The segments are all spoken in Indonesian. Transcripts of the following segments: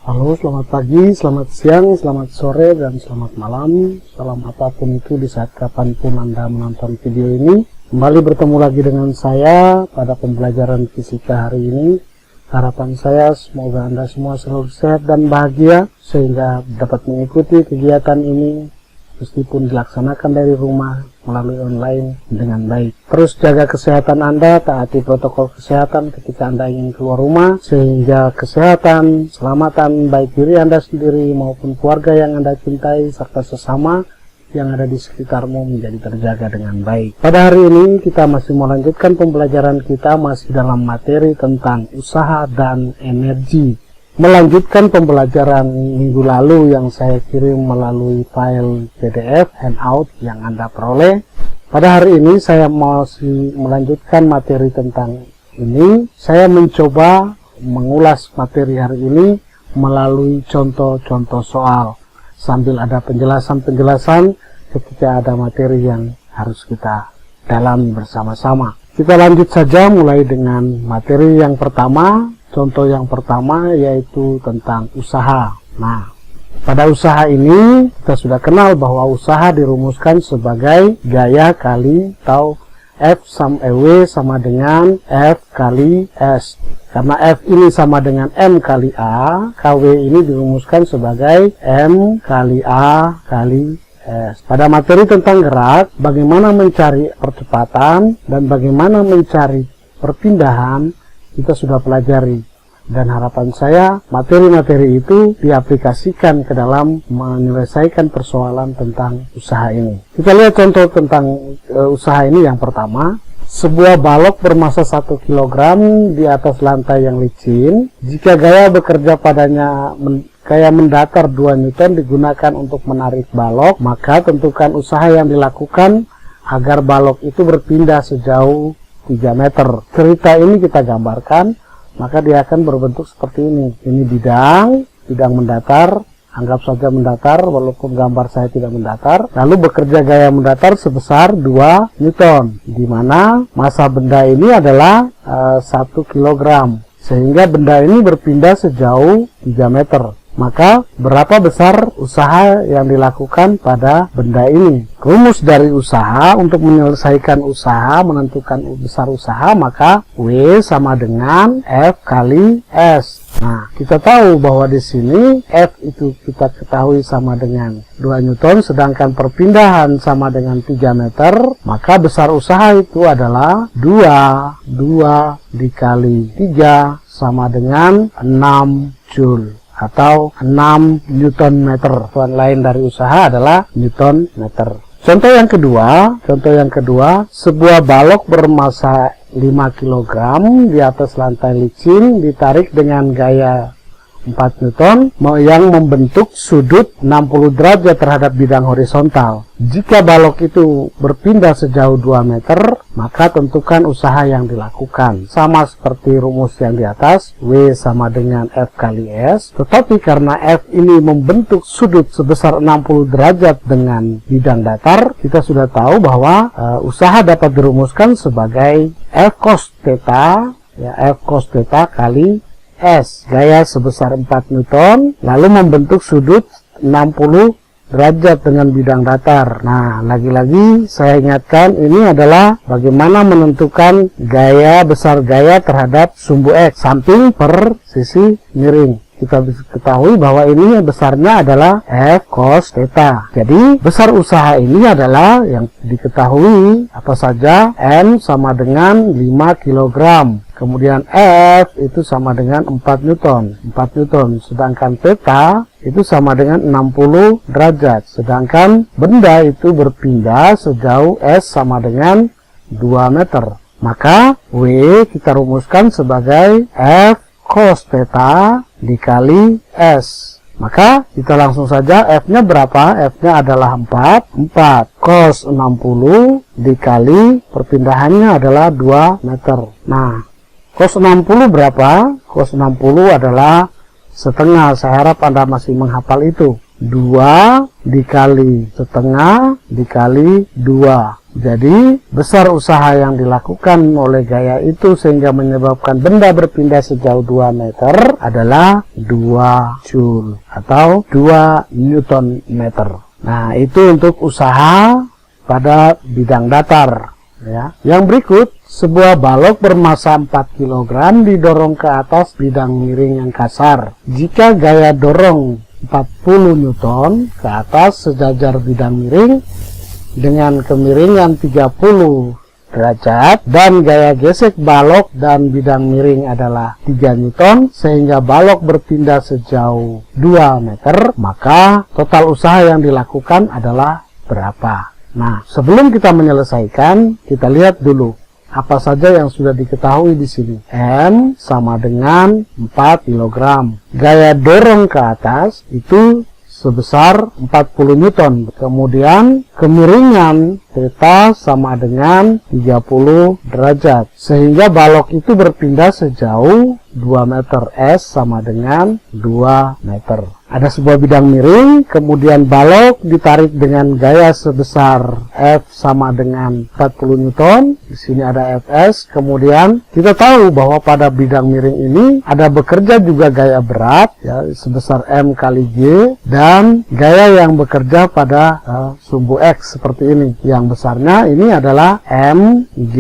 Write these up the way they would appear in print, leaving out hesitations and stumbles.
Halo, selamat pagi, selamat siang, selamat sore, dan selamat malam. Salam apapun itu di saat kapanpun Anda menonton video ini. Kembali bertemu lagi dengan saya pada pembelajaran fisika hari ini. Harapan saya semoga Anda semua selalu sehat dan bahagia sehingga dapat mengikuti kegiatan ini meskipun dilaksanakan dari rumah melalui online dengan baik. Terus jaga kesehatan Anda, taati protokol kesehatan ketika Anda ingin keluar rumah, sehingga kesehatan, keselamatan baik diri Anda sendiri maupun keluarga yang Anda cintai serta sesama yang ada di sekitarmu menjadi terjaga dengan baik. Pada hari ini kita masih melanjutkan pembelajaran kita masih dalam materi tentang usaha dan energi. Melanjutkan pembelajaran minggu lalu yang saya kirim melalui file PDF handout yang Anda peroleh. Pada hari ini saya masih melanjutkan materi tentang ini. Saya mencoba mengulas materi hari ini melalui contoh-contoh soal sambil ada penjelasan-penjelasan ketika ada materi yang harus kita dalami bersama-sama. Kita lanjut saja mulai dengan materi yang pertama. Contoh yang pertama yaitu tentang usaha. Nah, pada usaha ini kita sudah kenal bahwa usaha dirumuskan sebagai gaya kali atau F sama W sama dengan F kali S. Karena F ini sama dengan M kali A, KW ini dirumuskan sebagai M kali A kali S. Pada materi tentang gerak, bagaimana mencari percepatan dan bagaimana mencari perpindahan kita sudah pelajari, dan harapan saya materi-materi itu diaplikasikan ke dalam menyelesaikan persoalan tentang usaha ini. Kita lihat contoh tentang usaha ini. Yang pertama, sebuah balok bermasa 1 kg di atas lantai yang licin. Jika gaya bekerja padanya gaya mendatar 2 Newton digunakan untuk menarik balok, maka tentukan usaha yang dilakukan agar balok itu berpindah sejauh 3 meter. Cerita ini kita gambarkan, maka dia akan berbentuk seperti ini. Ini bidang mendatar, anggap saja mendatar walaupun gambar saya tidak mendatar. Lalu bekerja gaya mendatar sebesar 2 Newton, di mana massa benda ini adalah 1 kg, sehingga benda ini berpindah sejauh 3 meter. Maka berapa besar usaha yang dilakukan pada benda ini? Rumus dari usaha untuk menyelesaikan usaha, menentukan besar usaha, maka W sama dengan F kali S. Nah, kita tahu bahwa di sini F itu kita ketahui sama dengan 2 Newton, sedangkan perpindahan sama dengan 3 meter, maka besar usaha itu adalah 2 dikali 3 sama dengan 6 Joule atau 6 Newton meter. Tuan lain dari usaha adalah Newton meter. Contoh yang kedua, sebuah balok bermassa 5 kg di atas lantai licin ditarik dengan gaya 4 Newton yang membentuk sudut 60 derajat terhadap bidang horizontal. Jika balok itu berpindah sejauh 2 meter, maka tentukan usaha yang dilakukan. Sama seperti rumus yang di atas, W sama dengan F kali S, tetapi karena F ini membentuk sudut sebesar 60 derajat dengan bidang datar, kita sudah tahu bahwa usaha dapat dirumuskan sebagai F cos theta, ya, F cos theta kali S, gaya sebesar 4 Newton, lalu membentuk sudut 60 derajat dengan bidang datar. Nah, lagi-lagi saya ingatkan, ini adalah bagaimana menentukan gaya, besar gaya terhadap sumbu X, samping per sisi miring. Kita bisa ketahui bahwa ini besarnya adalah F cos theta. Jadi besar usaha ini adalah yang diketahui apa saja. N sama dengan 5 kg. Kemudian F itu sama dengan 4 Newton. Sedangkan theta itu sama dengan 60 derajat. Sedangkan benda itu berpindah sejauh S sama dengan 2 meter. Maka W kita rumuskan sebagai F cos theta dikali S. Maka kita langsung saja, F-nya berapa? F-nya adalah 4 cos 60 dikali perpindahannya adalah 2 meter. Nah, cos 60 berapa? Cos 60 adalah setengah. Saya harap Anda masih menghafal itu. 2 dikali setengah dikali 2. Jadi besar usaha yang dilakukan oleh gaya itu sehingga menyebabkan benda berpindah sejauh 2 meter adalah 2 Joule atau 2 Newton meter. Nah, itu untuk usaha pada bidang datar. Ya. Yang berikut, sebuah balok bermassa 4 kg didorong ke atas bidang miring yang kasar. Jika gaya dorong 40 Newton ke atas sejajar bidang miring dengan kemiringan 30 derajat dan gaya gesek balok dan bidang miring adalah 3 Newton sehingga balok berpindah sejauh 2 meter, maka total usaha yang dilakukan adalah berapa? Nah, sebelum kita menyelesaikan, kita lihat dulu apa saja yang sudah diketahui di sini. M sama dengan 4 kg. Gaya dorong ke atas itu sebesar 40 Newton. Kemudian kemiringan theta sama dengan 30 derajat. Sehingga balok itu berpindah sejauh 2 meter. S sama dengan 2 meter. Ada sebuah bidang miring, kemudian balok ditarik dengan gaya sebesar F sama dengan 40 Newton. Di sini ada Fs. Kemudian kita tahu bahwa pada bidang miring ini ada bekerja juga gaya berat ya sebesar M kali G dan gaya yang bekerja pada sumbu X seperti ini. Yang besarnya ini adalah M G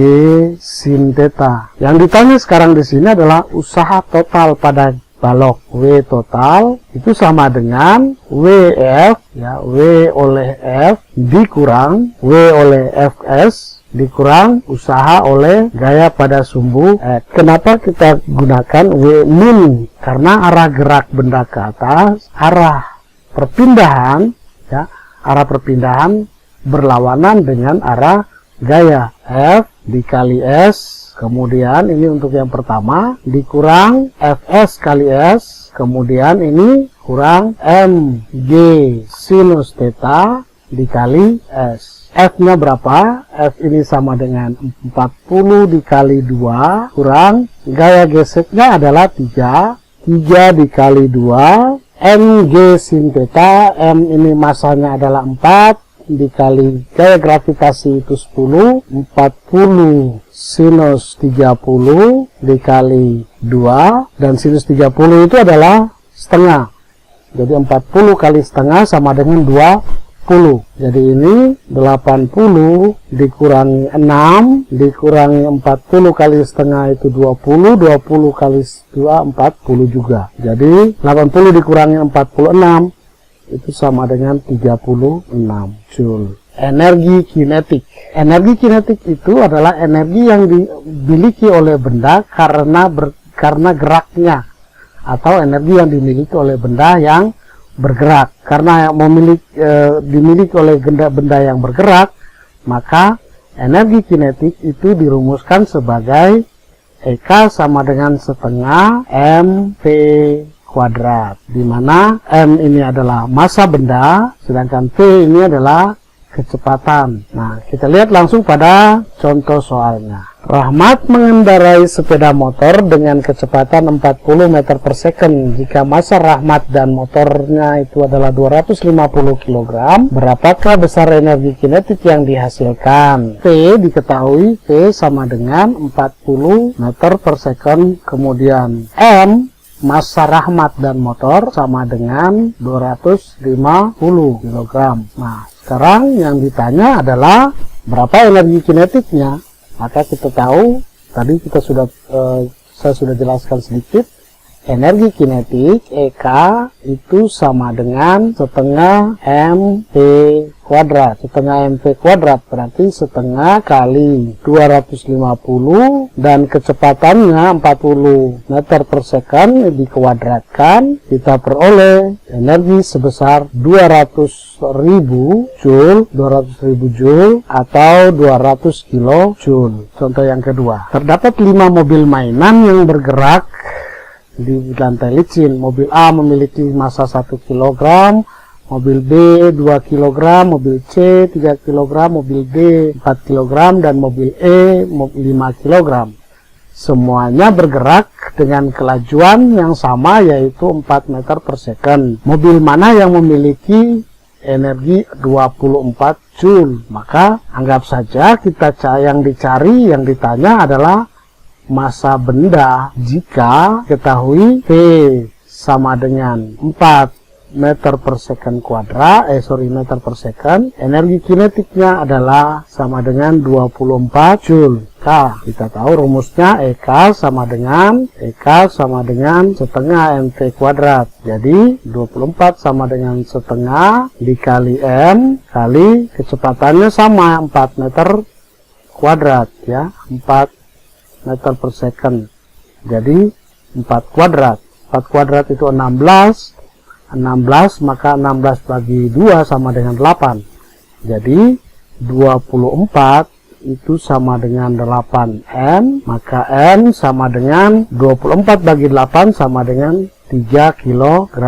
sin theta. Yang ditanya sekarang di sini adalah usaha total pada balok. W total itu sama dengan WF ya, W oleh F dikurang W oleh Fs dikurang usaha oleh gaya pada sumbu X. Kenapa kita gunakan W min? Karena arah gerak benda ke atas, arah perpindahan ya, arah perpindahan berlawanan dengan arah gaya. F dikali S. Kemudian ini untuk yang pertama dikurang Fs kali S, kemudian ini kurang Mg sinus theta dikali S. F-nya berapa? F ini sama dengan 40 dikali 2 kurang gaya geseknya adalah 3 dikali 2 Mg sin theta. M ini massanya adalah 4 dikali gaya gravitasi itu 10, 40 sinus 30 dikali 2, dan sinus 30 itu adalah setengah. Jadi 40 kali setengah sama dengan 20. Jadi ini 80 dikurangi 6 dikurangi 40 kali setengah itu 20, 20 kali 2 40 juga. Jadi 80 dikurangi 46 itu sama dengan 36 Joule. Energi kinetik. Energi kinetik itu adalah energi yang dimiliki oleh benda karena geraknya, atau energi yang dimiliki oleh benda yang bergerak. Karena dimiliki oleh benda yang bergerak, maka energi kinetik itu dirumuskan sebagai EK sama dengan setengah mv kuadrat, di mana m ini adalah massa benda, sedangkan v ini adalah kecepatan. Nah, kita lihat langsung pada contoh soalnya. Rahmat mengendarai sepeda motor dengan kecepatan 40 meter per second. Jika massa Rahmat dan motornya itu adalah 250 kg, berapakah besar energi kinetik yang dihasilkan? V diketahui, V sama dengan 40 meter per second. Kemudian M, massa Rahmat dan motor sama dengan 250 kg. Nah, sekarang yang ditanya adalah berapa energi kinetiknya. Maka kita tahu, tadi saya sudah jelaskan sedikit, energi kinetik EK itu sama dengan setengah mv kuadrat. Setengah mv kuadrat berarti setengah kali 250, dan kecepatannya 40 meter per second dikuadratkan, kita peroleh energi sebesar 200.000 Joule, 200.000 Joule atau 200 kilojoule. Contoh yang kedua, terdapat 5 mobil mainan yang bergerak di lantai licin. Mobil A memiliki massa 1 kg, mobil B 2 kg, mobil C 3 kg, mobil D 4 kg, dan mobil E 5 kg. semuanya bergerak dengan kelajuan yang sama, yaitu 4 meter per second. Mobil mana yang memiliki energi 24 Joule? Maka anggap saja yang ditanya adalah massa benda. Jika ketahui V sama dengan 4 meter per second kuadrat, meter per second, energi kinetiknya adalah sama dengan 24 Joule. Kita tahu rumusnya EK sama dengan setengah MT kuadrat. Jadi 24 sama dengan setengah dikali M kali kecepatannya sama 4 meter kuadrat, ya, 4 meter per second. Jadi 4 kuadrat. 4 kuadrat itu 16, maka 16 bagi 2 sama dengan 8. Jadi 24 itu sama dengan 8N, maka N sama dengan 24 bagi 8 sama dengan 3 kg.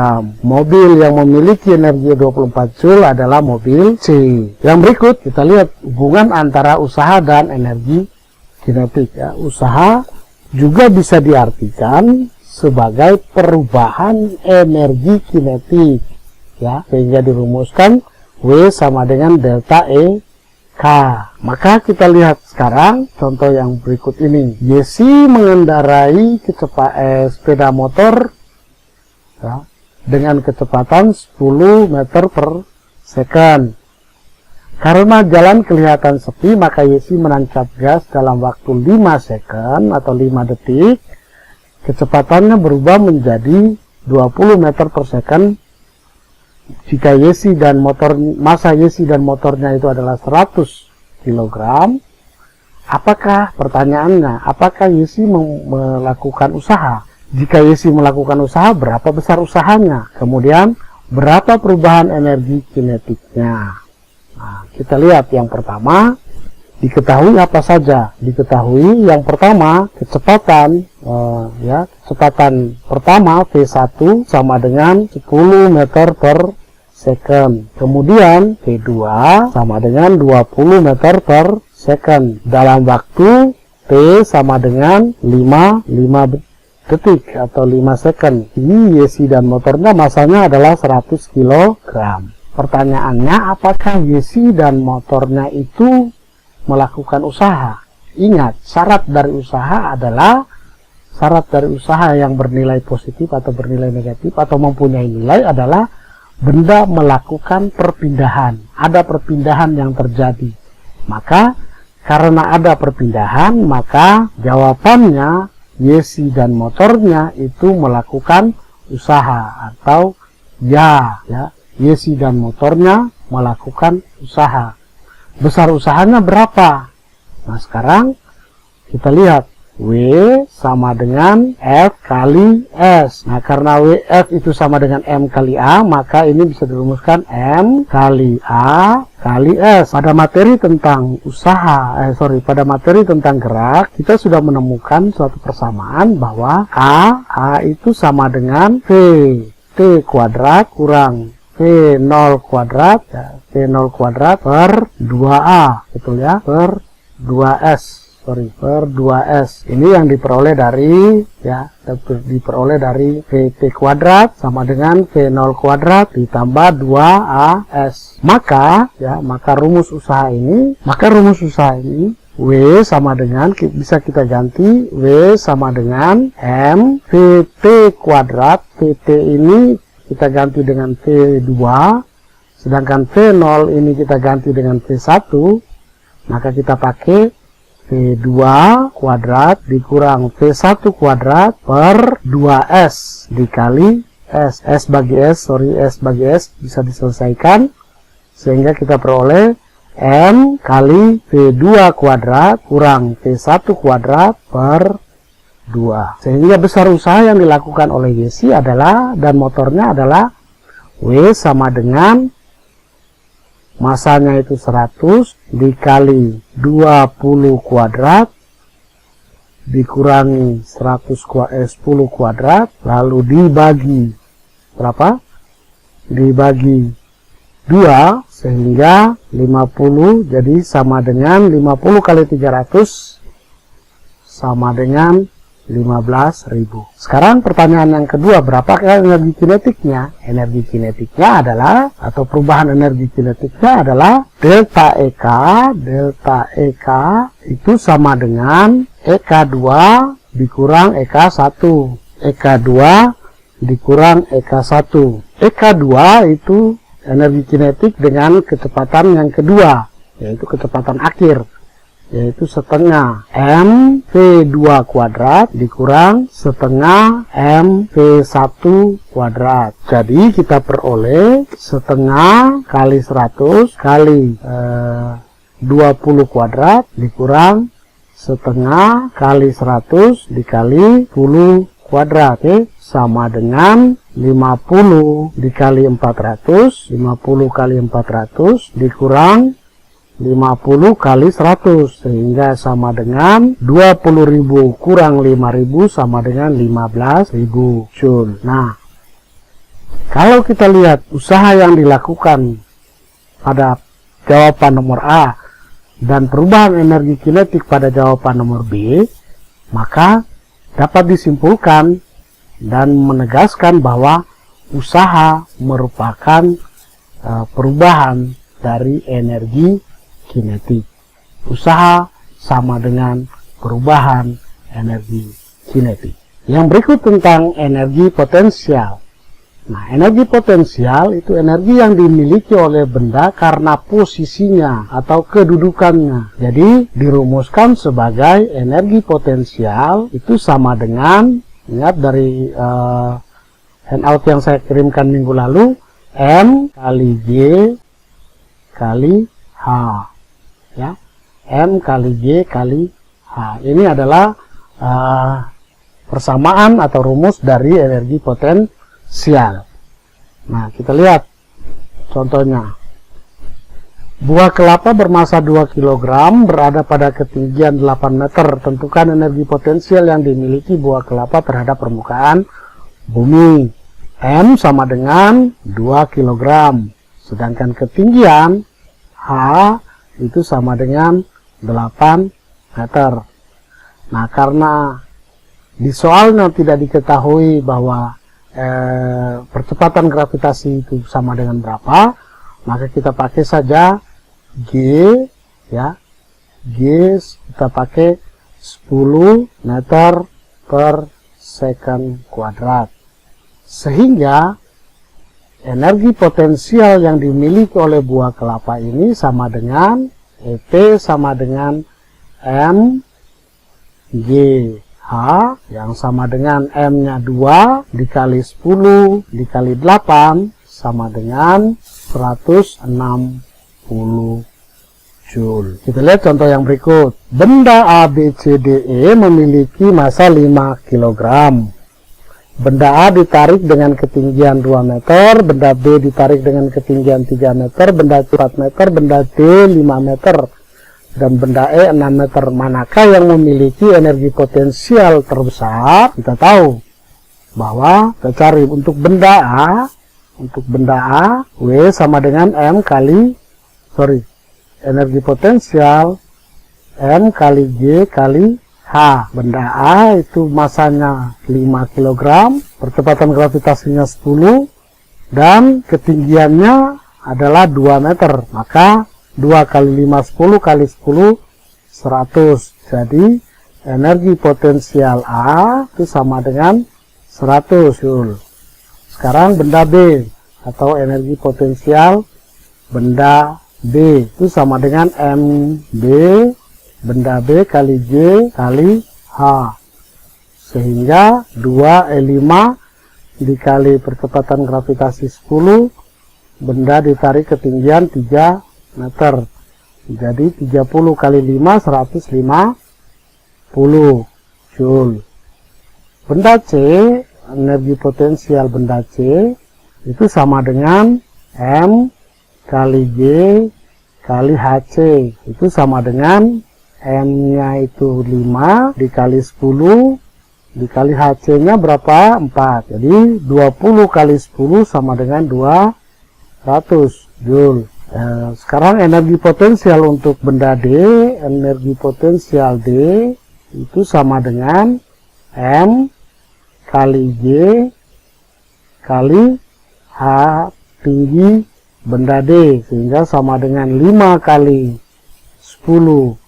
Mobil yang memiliki energi 24 Joule adalah mobil C. Yang berikut kita lihat hubungan antara usaha dan energi kinetik, ya. Usaha juga bisa diartikan sebagai perubahan energi kinetik, ya, sehingga dirumuskan W sama dengan delta E K. Maka kita lihat sekarang contoh yang berikut ini. Yesi mengendarai sepeda motor, ya, dengan kecepatan 10 meter per second. Karena jalan kelihatan sepi, maka Yesi menancap gas dalam waktu 5 second atau 5 detik. Kecepatannya berubah menjadi 20 meter per second jika massa Yesi dan motornya itu adalah 100 kg. Apakah Yesi melakukan usaha? Jika Yesi melakukan usaha, berapa besar usahanya? Kemudian berapa perubahan energi kinetiknya? Nah, kita lihat yang pertama. Diketahui apa saja? Diketahui yang pertama kecepatan, kecepatan pertama V1 sama dengan 10 meter per second. Kemudian V2 sama dengan 20 meter per second. Dalam waktu T sama dengan 5 detik atau 5 second. Ini Yesi dan motornya masanya adalah 100 kg. Pertanyaannya, apakah Yesi dan motornya itu melakukan usaha? Ingat, syarat dari usaha yang bernilai positif atau bernilai negatif atau mempunyai nilai adalah benda melakukan perpindahan. Ada perpindahan yang terjadi. Maka karena ada perpindahan, maka jawabannya Yesi dan motornya itu melakukan usaha, atau ya, Yesi dan motornya melakukan usaha. Besar usahanya berapa? Nah, sekarang kita lihat W sama dengan F kali S. Nah, karena F itu sama dengan M kali A, maka ini bisa dirumuskan M kali A kali S. Pada materi tentang pada materi tentang gerak, kita sudah menemukan suatu persamaan bahwa A itu sama dengan V T kuadrat kurang V0 kuadrat, ya, V0 kuadrat per 2A, betul ya, per 2S. Ini yang diperoleh dari VT kuadrat sama dengan V0 kuadrat ditambah 2AS. Maka rumus usaha ini W sama dengan, bisa kita ganti, W sama dengan M VT kuadrat. VT ini kita ganti dengan V2, sedangkan V0 ini kita ganti dengan V1, maka kita pakai V2 kuadrat dikurang V1 kuadrat per 2S dikali S. S bagi S bisa diselesaikan, sehingga kita peroleh M kali V2 kuadrat kurang V1 kuadrat per 2. Sehingga besar usaha yang dilakukan oleh Yesi dan motornya adalah W sama dengan masanya itu 100 dikali 20 kuadrat dikurangi 10 kuadrat, lalu dibagi berapa? Dibagi 2, sehingga 50, jadi sama dengan 50 kali 300 sama dengan 15.000. Sekarang pertanyaan yang kedua, berapakah energi kinetiknya? Energi kinetiknya adalah, atau perubahan energi kinetiknya adalah delta EK. Delta EK itu sama dengan EK2 dikurang EK1. EK2 dikurang EK1. EK2 itu energi kinetik dengan kecepatan yang kedua, yaitu kecepatan akhir, yaitu setengah mv2 kuadrat dikurang setengah mv1 kuadrat. Jadi kita peroleh setengah kali 100 kali 20 kuadrat dikurang setengah kali 100 dikali 10 kuadrat, sama dengan 50 dikali 400, 50 kali 400 dikurang 50 kali 100, sehingga sama dengan 20.000 kurang 5.000 sama dengan 15.000 Joule. Nah, kalau kita lihat usaha yang dilakukan pada jawaban nomor A dan perubahan energi kinetik pada jawaban nomor B, maka dapat disimpulkan dan menegaskan bahwa usaha merupakan perubahan dari energi kinetik. Usaha sama dengan perubahan energi kinetik. Yang berikut tentang energi potensial. Nah, energi potensial itu energi yang dimiliki oleh benda karena posisinya atau kedudukannya. Jadi dirumuskan sebagai energi potensial itu sama dengan, ingat dari handout yang saya kirimkan minggu lalu, M kali G kali H, ya, M kali G kali H. Ini adalah persamaan atau rumus dari energi potensial. Nah, kita lihat contohnya. Buah kelapa bermasa 2 kg berada pada ketinggian 8 meter. Tentukan energi potensial yang dimiliki buah kelapa terhadap permukaan bumi. M sama dengan 2 kg. Sedangkan ketinggian H itu sama dengan 8 meter. Nah, karena di soalnya tidak diketahui bahwa percepatan gravitasi itu sama dengan berapa, maka kita pakai saja G, ya, G kita pakai 10 meter per second kuadrat, sehingga energi potensial yang dimiliki oleh buah kelapa ini sama dengan EP sama dengan M G H, yang sama dengan M-nya 2 dikali 10 dikali 8 sama dengan 160 Joule. Kita lihat contoh yang berikut. Benda A, B, C, D, E memiliki massa 5 kg. Benda A ditarik dengan ketinggian 2 meter, benda B ditarik dengan ketinggian 3 meter, benda C 4 meter, benda D 5 meter, dan benda E 6 meter. Manakah yang memiliki energi potensial terbesar? Kita tahu bahwa kita cari untuk benda A, W sama dengan M kali, energi potensial M kali G kali H. Benda A itu masanya 5 kg, percepatan gravitasinya 10, dan ketinggiannya adalah 2 meter. Maka 2 kali 5, 10 kali 10, 100. Jadi energi potensial A itu sama dengan 100 Joule. Sekarang benda B atau energi potensial benda B itu sama dengan MB benda B kali G kali H, sehingga 2E5 dikali percepatan gravitasi 10, benda ditarik ketinggian 3 meter, jadi 30 kali 5 150 Joule. Benda C, energi potensial benda C itu sama dengan M kali G kali HC, itu sama dengan M-nya itu 5 dikali 10 dikali HC-nya berapa? 4. Jadi 20 kali 10 sama dengan 200 Joule. Sekarang energi potensial untuk benda D, energi potensial D itu sama dengan M kali G kali H tinggi benda D, sehingga sama dengan 5 kali 10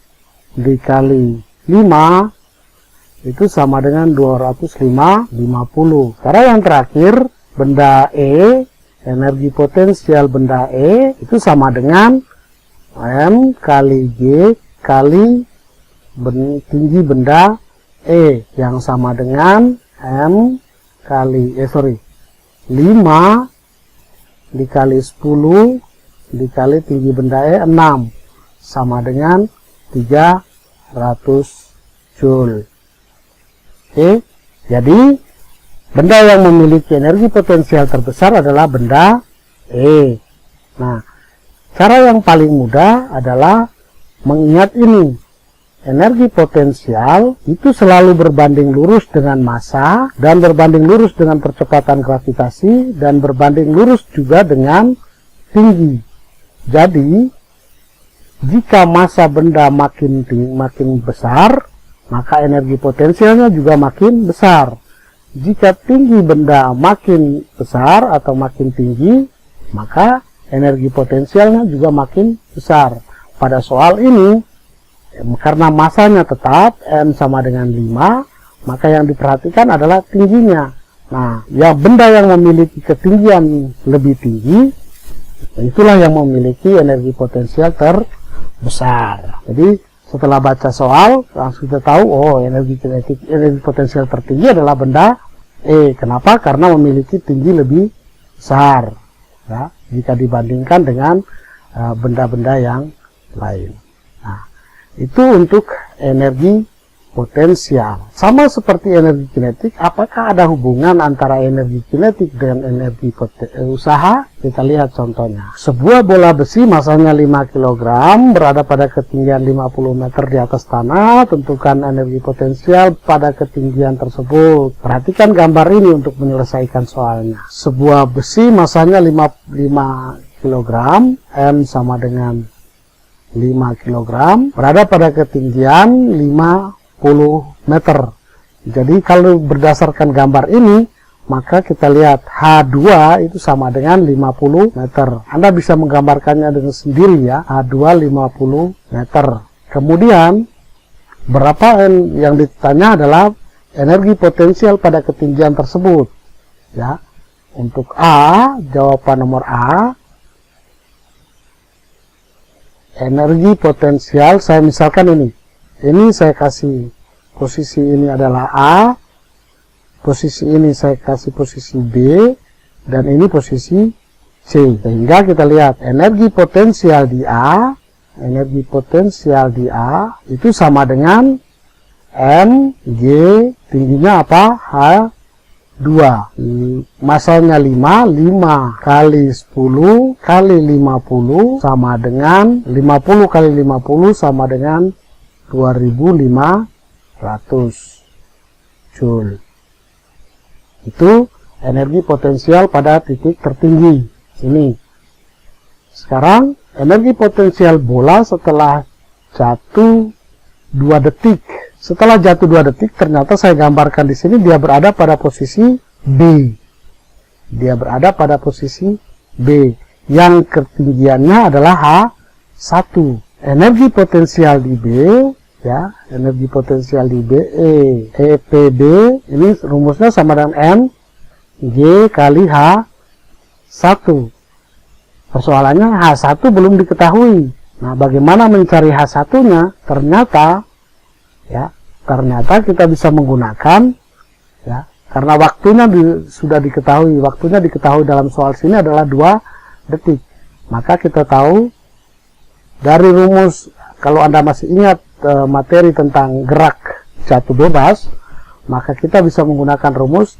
dikali 5 itu sama dengan 250. Cara yang terakhir, benda E, energi potensial benda E itu sama dengan M kali G kali tinggi benda E, yang sama dengan M kali 5 dikali 10 dikali tinggi benda E 6, sama dengan 300 Joule. Oke, jadi benda yang memiliki energi potensial terbesar adalah benda E. Nah, cara yang paling mudah adalah mengingat ini. Energi potensial itu selalu berbanding lurus dengan massa, dan berbanding lurus dengan percepatan gravitasi, dan berbanding lurus juga dengan tinggi. Jadi, jika massa benda makin besar, maka energi potensialnya juga makin besar. Jika tinggi benda makin besar atau makin tinggi, maka energi potensialnya juga makin besar. Pada soal ini, karena massanya tetap M sama dengan 5, maka yang diperhatikan adalah tingginya. Nah, ya benda yang memiliki ketinggian lebih tinggi, itulah yang memiliki energi potensial terbesar. Jadi, setelah baca soal, langsung kita tahu, oh energi potensial tertinggi adalah benda E. Kenapa? Karena memiliki tinggi lebih besar, ya, jika dibandingkan dengan benda-benda yang lain. Nah, itu untuk energi potensial. Sama seperti energi kinetik, apakah ada hubungan antara energi kinetik dengan energi usaha? Kita lihat contohnya. Sebuah bola besi masanya 5 kg berada pada ketinggian 50 meter di atas tanah. Tentukan energi potensial pada ketinggian tersebut. Perhatikan gambar ini untuk menyelesaikan soalnya. Sebuah besi masanya 5 kg, M sama dengan 5 kg, berada pada ketinggian 50 meter. Jadi kalau berdasarkan gambar ini, maka kita lihat H2 itu sama dengan 50 meter. Anda bisa menggambarkannya dengan sendiri ya, H2 50 meter. Kemudian berapa yang ditanya adalah energi potensial pada ketinggian tersebut. Ya. Untuk A, jawaban nomor A, energi potensial, saya misalkan ini saya kasih posisi ini adalah A, posisi ini saya kasih posisi B, dan ini posisi C. Sehingga kita lihat energi potensial di A itu sama dengan M, G, tingginya apa? H2. Massanya 5 kali 10 kali 50 sama dengan 50 kali 50 sama dengan 2500 Joule. Itu energi potensial pada titik tertinggi ini. Sekarang energi potensial bola setelah jatuh 2 detik. Setelah jatuh 2 detik, ternyata saya gambarkan di sini dia berada pada posisi B. Dia berada pada posisi B. Yang ketinggiannya adalah H1. Energi potensial di B, ya, energi potensial di B, EPB, ini rumusnya sama dengan M, G kali H1. Persoalannya H1 belum diketahui. Nah, bagaimana mencari H1-nya? Ternyata kita bisa menggunakan, ya, karena waktunya sudah diketahui. Waktunya diketahui dalam soal sini adalah 2 detik. Maka kita tahu dari rumus, kalau Anda masih ingat materi tentang gerak jatuh bebas, maka kita bisa menggunakan rumus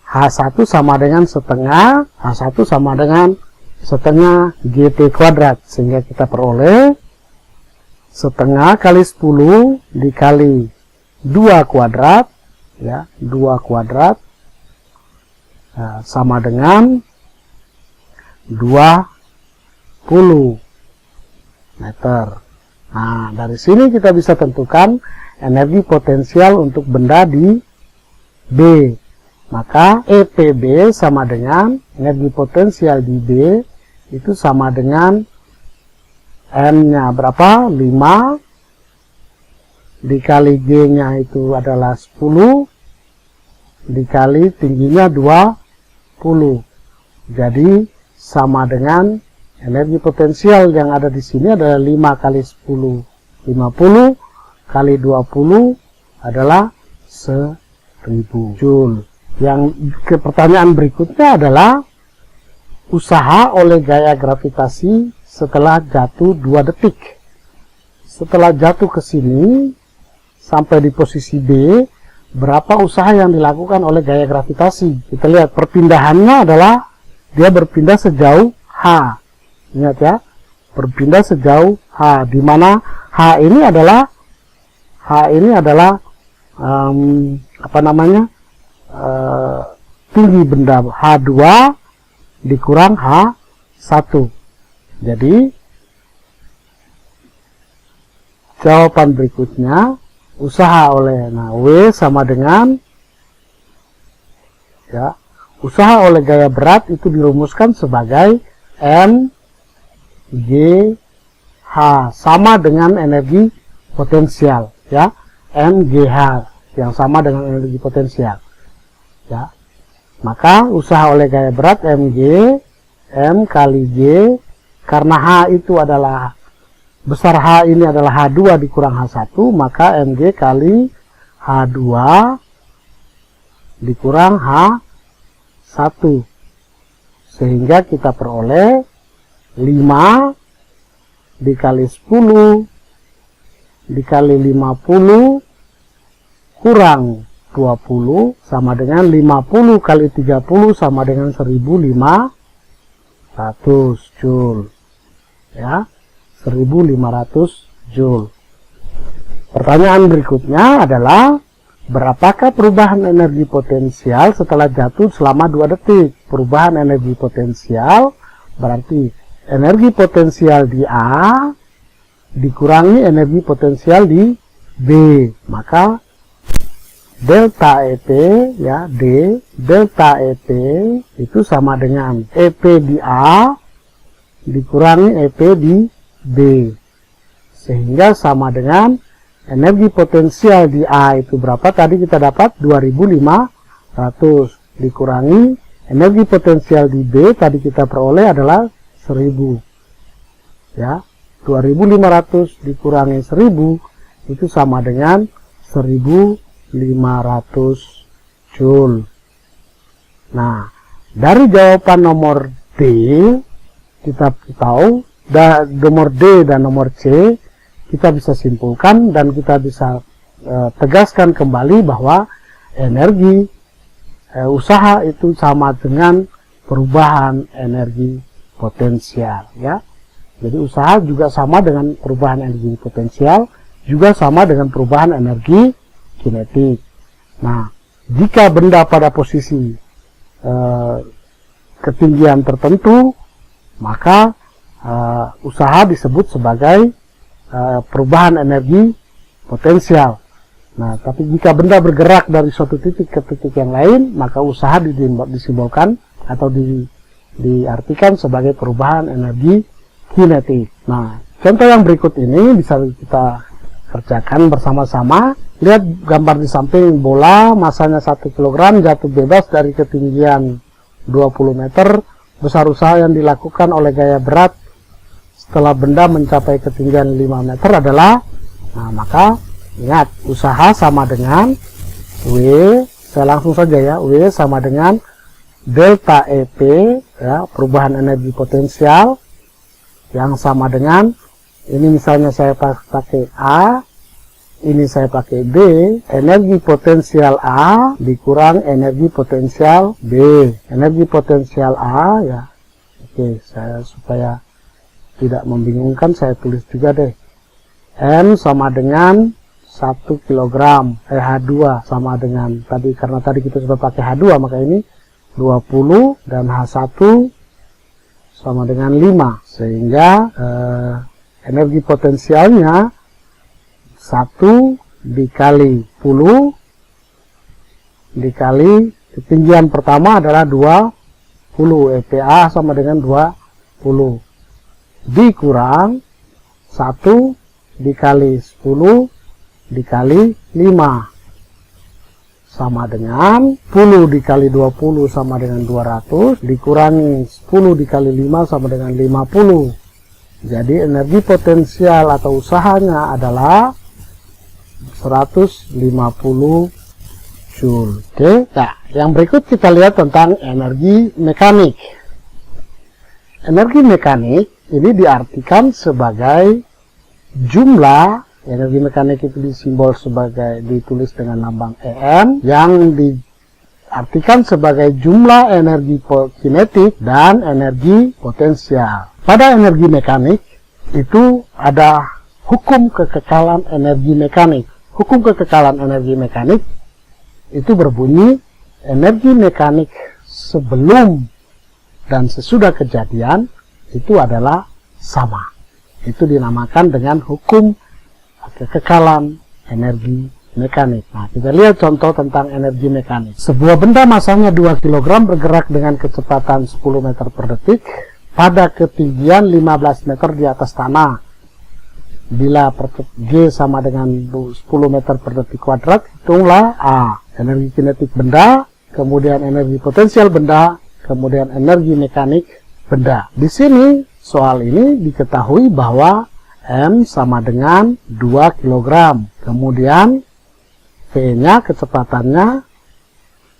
H1 sama dengan setengah, H1 sama dengan setengah GT kuadrat, sehingga kita peroleh setengah kali 10 dikali 2 kuadrat, ya, 2 kuadrat, sama dengan 20 meter. Nah, dari sini kita bisa tentukan energi potensial untuk benda di B. Maka EPB sama dengan energi potensial di B itu sama dengan M-nya berapa? 5 dikali G-nya itu adalah 10 dikali tingginya 20. Jadi sama dengan energi potensial yang ada di sini adalah 5 kali 10. 50 kali 20 adalah 1000 Joule. Yang pertanyaan berikutnya adalah usaha oleh gaya gravitasi setelah jatuh 2 detik. Setelah jatuh ke sini sampai di posisi B, berapa usaha yang dilakukan oleh gaya gravitasi? Kita lihat perpindahannya adalah dia berpindah sejauh H. Ingat ya, berpindah sejauh H, di mana H ini adalah tinggi benda H2 dikurang H1. Jadi jawaban berikutnya usaha oleh W sama dengan ya, usaha oleh gaya berat itu dirumuskan sebagai MGH sama dengan energi potensial ya, MGH yang sama dengan energi potensial ya. Maka usaha oleh gaya berat MG, M kali G, karena H itu adalah besar H ini adalah H2 dikurang H1, maka MG kali H2 dikurang H1, sehingga kita peroleh 5 dikali 10 dikali 50 kurang 20 sama dengan 50 kali 30 sama dengan 1500 Joule ya, 1500 Joule. Pertanyaan berikutnya adalah berapakah perubahan energi potensial setelah jatuh selama 2 detik? Perubahan energi potensial berarti energi potensial di A dikurangi energi potensial di B, maka delta EP ya, delta EP itu sama dengan EP di A dikurangi EP di B, sehingga sama dengan energi potensial di A itu berapa? Tadi kita dapat 2500 dikurangi energi potensial di B tadi kita peroleh adalah 1000 ya, 2500 dikurangi 1000 itu sama dengan 1500 Joule. Nah, dari jawaban nomor D kita tahu nomor D dan nomor C kita bisa simpulkan dan kita bisa tegaskan kembali bahwa energi usaha itu sama dengan perubahan energi potensial ya. Jadi usaha juga sama dengan perubahan energi potensial, juga sama dengan perubahan energi kinetik. Nah, jika benda pada posisi ketinggian tertentu, maka usaha disebut sebagai perubahan energi potensial. Nah, tapi jika benda bergerak dari suatu titik ke titik yang lain, maka usaha disimbolkan atau diartikan sebagai perubahan energi kinetik. Nah, contoh yang berikut ini bisa kita kerjakan bersama-sama. Lihat gambar di samping, bola masanya 1 kg jatuh bebas dari ketinggian 20 meter. Besar usaha yang dilakukan oleh gaya berat setelah benda mencapai ketinggian 5 meter adalah, nah maka ingat usaha sama dengan W, saya langsung saja ya, W sama dengan delta EP ya, perubahan energi potensial yang sama dengan, ini misalnya saya pakai A, ini saya pakai B, energi potensial A dikurang energi potensial B. Energi potensial A ya, oke, saya supaya tidak membingungkan saya tulis juga deh. M sama dengan 1 kg, H2 sama dengan tadi, karena tadi kita sudah pakai H2 maka ini 20 dan H1 sama dengan 5, sehingga energi potensialnya 1 dikali 10 dikali ketinggian pertama adalah 20, EPA sama dengan 20, dikurang 1 dikali 10 dikali 5 sama dengan 10 dikali 20 sama dengan 200, dikurangi 10 dikali 5 sama dengan 50. Jadi energi potensial atau usahanya adalah 150 Joule. Oke, nah yang berikut kita lihat tentang energi mekanik. Energi mekanik ini diartikan sebagai jumlah, energi mekanik itu disimbol sebagai, ditulis dengan lambang EM, yang diartikan sebagai jumlah energi kinetik dan energi potensial. Pada energi mekanik itu ada hukum kekekalan energi mekanik. Hukum kekekalan energi mekanik itu berbunyi, energi mekanik sebelum dan sesudah kejadian itu adalah sama. Itu dinamakan dengan hukum kekekalan energi mekanik. Nah, kita lihat contoh tentang energi mekanik. Sebuah benda masanya 2 kg bergerak dengan kecepatan 10 meter per detik pada ketinggian 15 meter di atas tanah. Bila G sama dengan 10 meter per detik kuadrat, hitunglah A, energi kinetik benda, kemudian energi potensial benda, kemudian energi mekanik benda. Di sini soal ini diketahui bahwa M sama dengan 2 kg, kemudian V-nya kecepatannya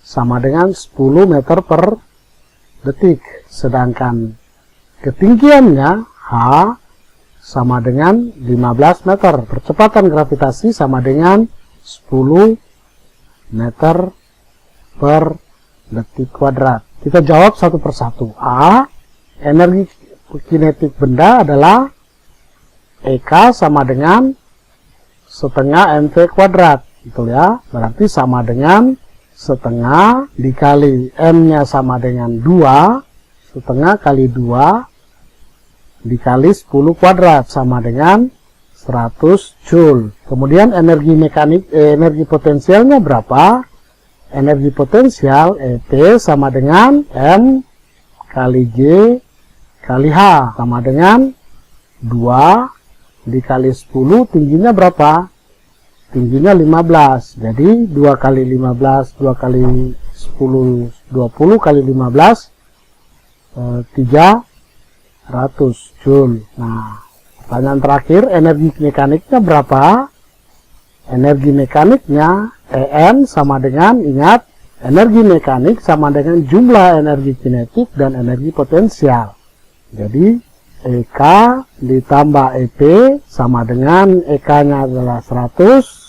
sama dengan 10 meter per detik, sedangkan ketinggiannya H sama dengan 15 meter. Percepatan gravitasi sama dengan 10 meter per detik kuadrat. Kita jawab satu persatu. A, energi kinetik benda adalah EK sama dengan setengah mv kuadrat. Gitu ya. Berarti sama dengan setengah dikali M-nya sama dengan 2, setengah kali 2 dikali 10 kuadrat sama dengan 100 Joule. Kemudian energi mekanik, energi potensialnya berapa? Energi potensial EP sama dengan M kali G kali H sama dengan 2 dikali 10, tingginya berapa? Tingginya 15. Jadi 2 kali 15, 2 kali 10, 20 kali 15, 300 Joule. Nah, pertanyaan terakhir, energi mekaniknya berapa? Energi mekaniknya EN sama dengan, ingat, energi mekanik sama dengan jumlah energi kinetik dan energi potensial. Jadi EK ditambah EP sama dengan, EK-nya adalah 100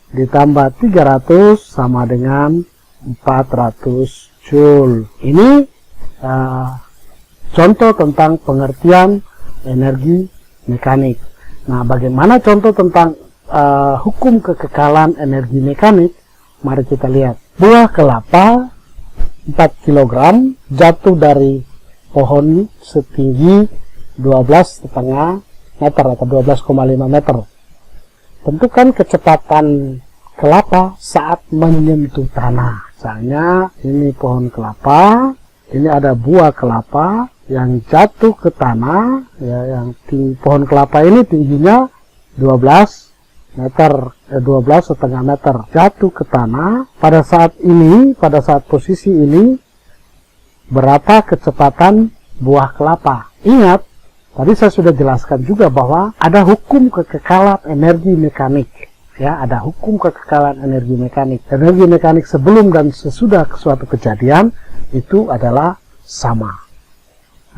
ditambah 300 sama dengan 400 Joule. Ini contoh tentang pengertian energi mekanik. Nah, bagaimana contoh tentang hukum kekekalan energi mekanik? Mari kita lihat. Buah kelapa 4 kg jatuh dari pohon setinggi 12,5 meter atau 12,5 meter. Tentukan kecepatan kelapa saat menyentuh tanah. Misalnya ini pohon kelapa, ini ada buah kelapa yang jatuh ke tanah, ya, yang pohon kelapa ini tingginya 12 meter, 12,5 meter, jatuh ke tanah. Pada saat ini, pada saat posisi ini, berapa kecepatan buah kelapa? Ingat, tadi saya sudah jelaskan juga bahwa ada hukum kekekalan energi mekanik. Ya, ada hukum kekekalan energi mekanik. Energi mekanik sebelum dan sesudah suatu kejadian itu adalah sama.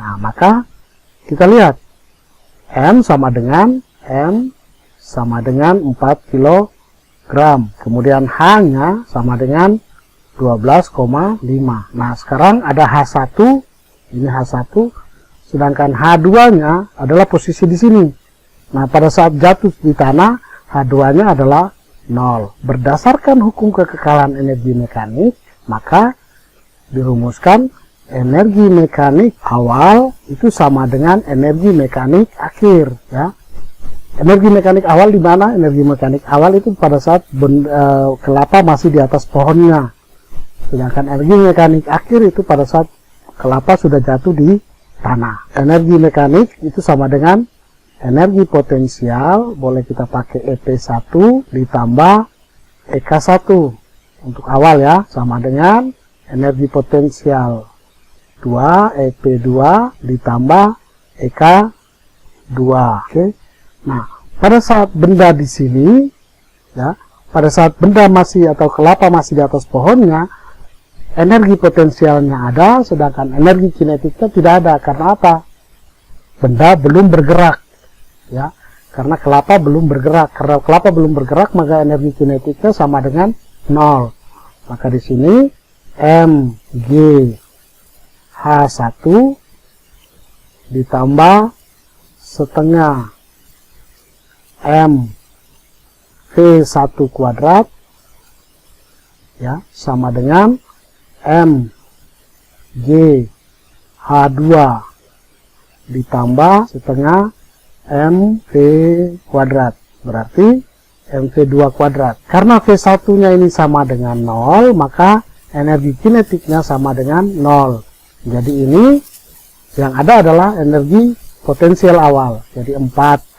Nah, maka kita lihat M sama dengan 4 kg. Kemudian H-nya sama dengan 12,5. Nah, sekarang ada H1, ini H1, sedangkan H2-nya adalah posisi di sini. Nah, pada saat jatuh di tanah, H2-nya adalah 0. Berdasarkan hukum kekekalan energi mekanik, maka dirumuskan energi mekanik awal itu sama dengan energi mekanik akhir, ya. Energi mekanik awal di mana? Energi mekanik awal itu pada saat kelapa masih di atas pohonnya. Sedangkan energi mekanik akhir itu pada saat kelapa sudah jatuh di tanah. Energi mekanik itu sama dengan energi potensial, boleh kita pakai EP1 ditambah EK1 untuk awal ya, sama dengan energi potensial 2 EP2 ditambah EK2. Oke. Nah, pada saat benda di sini ya, pada saat benda masih atau kelapa masih di atas pohonnya, energi potensialnya ada, sedangkan energi kinetiknya tidak ada. Karena apa? Benda belum bergerak, ya. Karena kelapa belum bergerak. Karena kelapa belum bergerak, maka energi kinetiknya sama dengan 0. Maka di sini MgH1 ditambah setengah mv1 kuadrat ya sama dengan mgh2 ditambah setengah mv kuadrat, berarti mv2 kuadrat. Karena v1 nya ini sama dengan 0, maka energi kinetiknya sama dengan 0. Jadi ini yang ada adalah energi potensial awal. Jadi 4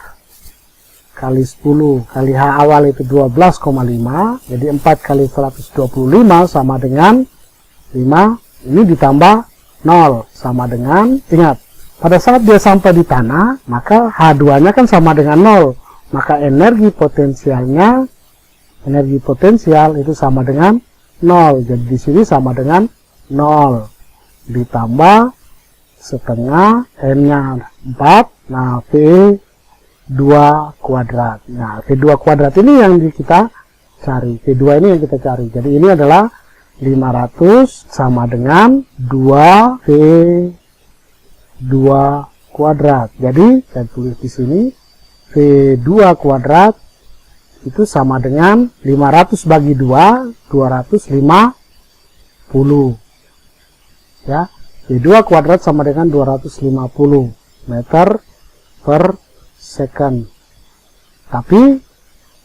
kali 10 kali H awal itu 12,5. Jadi 4 kali 125 sama dengan 5. Ini ditambah 0 sama dengan, ingat, pada saat dia sampai di tanah, maka H2 nya kan sama dengan 0. Maka energi potensial itu sama dengan 0. Jadi di sini sama dengan 0 ditambah setengah, n-nya 4, nah V2 kuadrat. Nah, V2 kuadrat ini yang kita cari. V2 ini yang kita cari. Jadi ini adalah 500 sama dengan 2V2 kuadrat. Jadi saya tulis di sini V2 kuadrat itu sama dengan 500 bagi 2, 250. Ya, V2 kuadrat sama dengan 250 meter per second. Tapi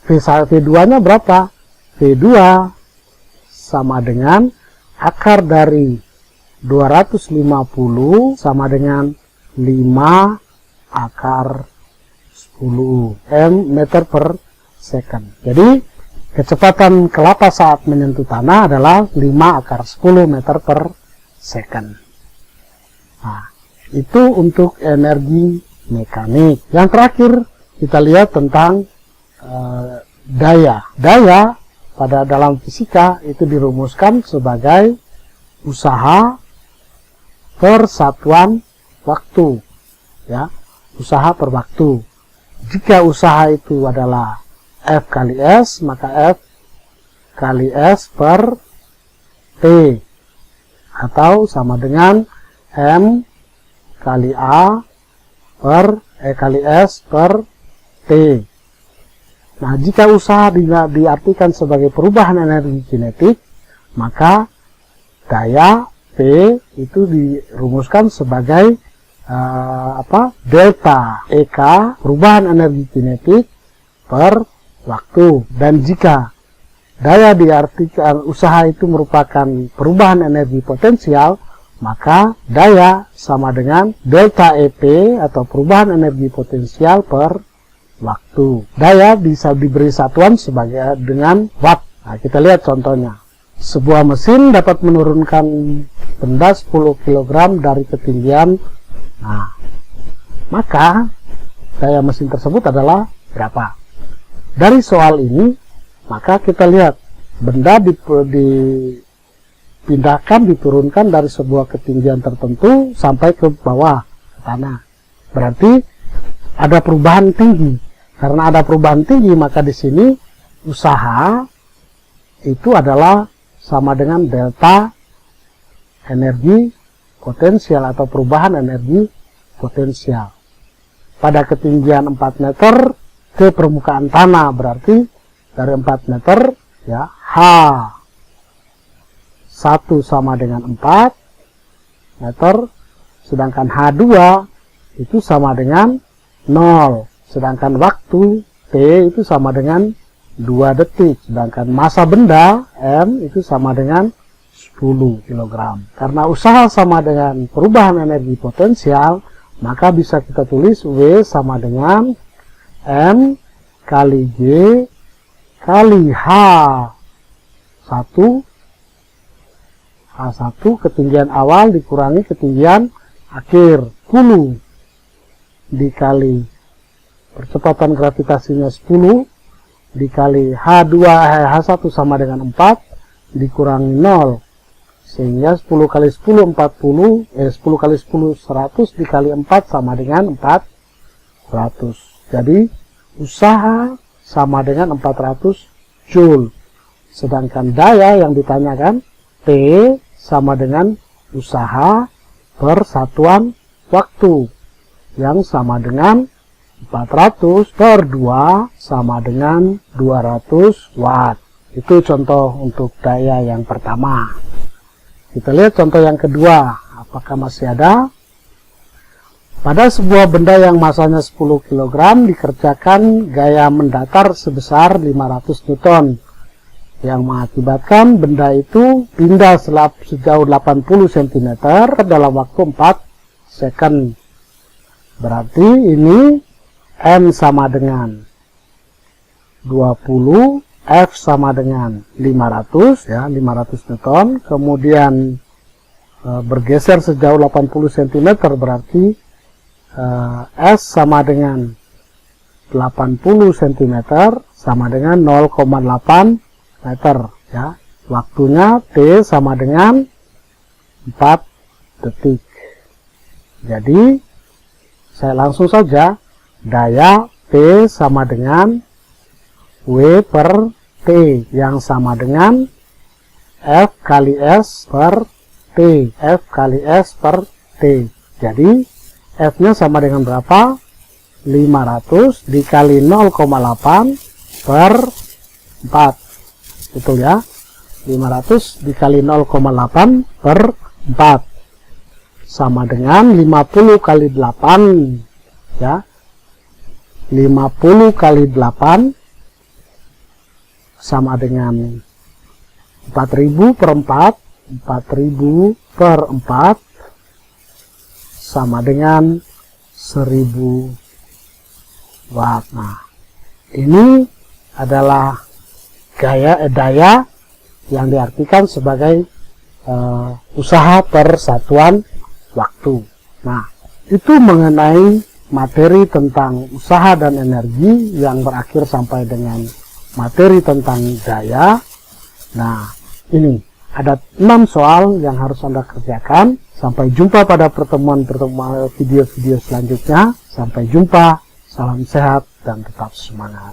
V2-nya berapa? V2 sama dengan akar dari 250 sama dengan 5 akar 10 meter per second. Jadi kecepatan kelapa saat menyentuh tanah adalah 5 akar 10 meter per second. Nah, itu untuk energi mekanik. Yang terakhir kita lihat tentang daya. Daya pada dalam fisika itu dirumuskan sebagai usaha per satuan waktu, ya, usaha per waktu. Jika usaha itu adalah F kali S, maka F kali S per T, atau sama dengan M kali A per kali S per T. Nah, jika usaha diartikan sebagai perubahan energi kinetik, maka daya P itu dirumuskan sebagai delta EK, perubahan energi kinetik per waktu. Dan jika daya diartikan usaha itu merupakan perubahan energi potensial, maka daya sama dengan delta EP atau perubahan energi potensial per waktu. Daya bisa diberi satuan sebagai dengan watt. Nah, kita lihat contohnya. Sebuah mesin dapat menurunkan benda 10 kg dari ketinggian. Nah, maka daya mesin tersebut adalah berapa? Dari soal ini, maka kita lihat benda dipindahkan, diturunkan dari sebuah ketinggian tertentu sampai ke bawah, ke tanah. Berarti ada perubahan tinggi. Karena ada perubahan tinggi, maka di sini usaha itu adalah sama dengan delta energi potensial atau perubahan energi potensial. Pada ketinggian 4 meter ke permukaan tanah, berarti dari 4 meter ya H1 sama dengan 4 meter, sedangkan H2 itu sama dengan 0. sedangkan waktu T itu sama dengan 2 detik, sedangkan massa benda M itu sama dengan 10 kg. Karena usaha sama dengan perubahan energi potensial, maka bisa kita tulis W sama dengan M kali G kali H1 ketinggian awal dikurangi ketinggian akhir, 10 dikali percepatan gravitasinya 10 dikali H1 sama dengan 4 dikurangi 0, sehingga 10 kali 10 40, 10 kali 10 100 dikali 4 sama dengan 400. Jadi usaha sama dengan 400 Joule. Sedangkan daya yang ditanyakan T sama dengan usaha per satuan waktu, yang sama dengan 400 per 2 sama dengan 200 watt. Itu contoh untuk daya yang pertama. Kita lihat contoh yang kedua, apakah masih ada? Pada sebuah benda yang masanya 10 kg dikerjakan gaya mendatar sebesar 500 Newton, yang mengakibatkan benda itu pindah sejauh 80 cm dalam waktu 4 second. Berarti ini M sama dengan 20, F sama dengan 500, ya, 500 Newton, kemudian bergeser sejauh 80 cm, berarti S sama dengan 80 cm sama dengan 0,8 meter, ya. Waktunya T sama dengan 4 detik. Jadi saya langsung saja, daya P sama dengan W per T, yang sama dengan F kali S per T, F kali S per T. Jadi F-nya sama dengan berapa? 500 dikali 0,8 per 4. Betul ya? 500 dikali 0,8 per 4 sama dengan 50 kali 8, ya. 50 kali 8 sama dengan 4000 per 4, 4000 per 4 sama dengan 1000 watt. Nah, ini adalah daya yang diartikan sebagai usaha per satuan waktu. Nah, itu mengenai materi tentang usaha dan energi yang berakhir sampai dengan materi tentang daya. Nah, ini ada 6 soal yang harus Anda kerjakan. Sampai jumpa pada pertemuan video-video selanjutnya. Sampai jumpa, salam sehat dan tetap semangat.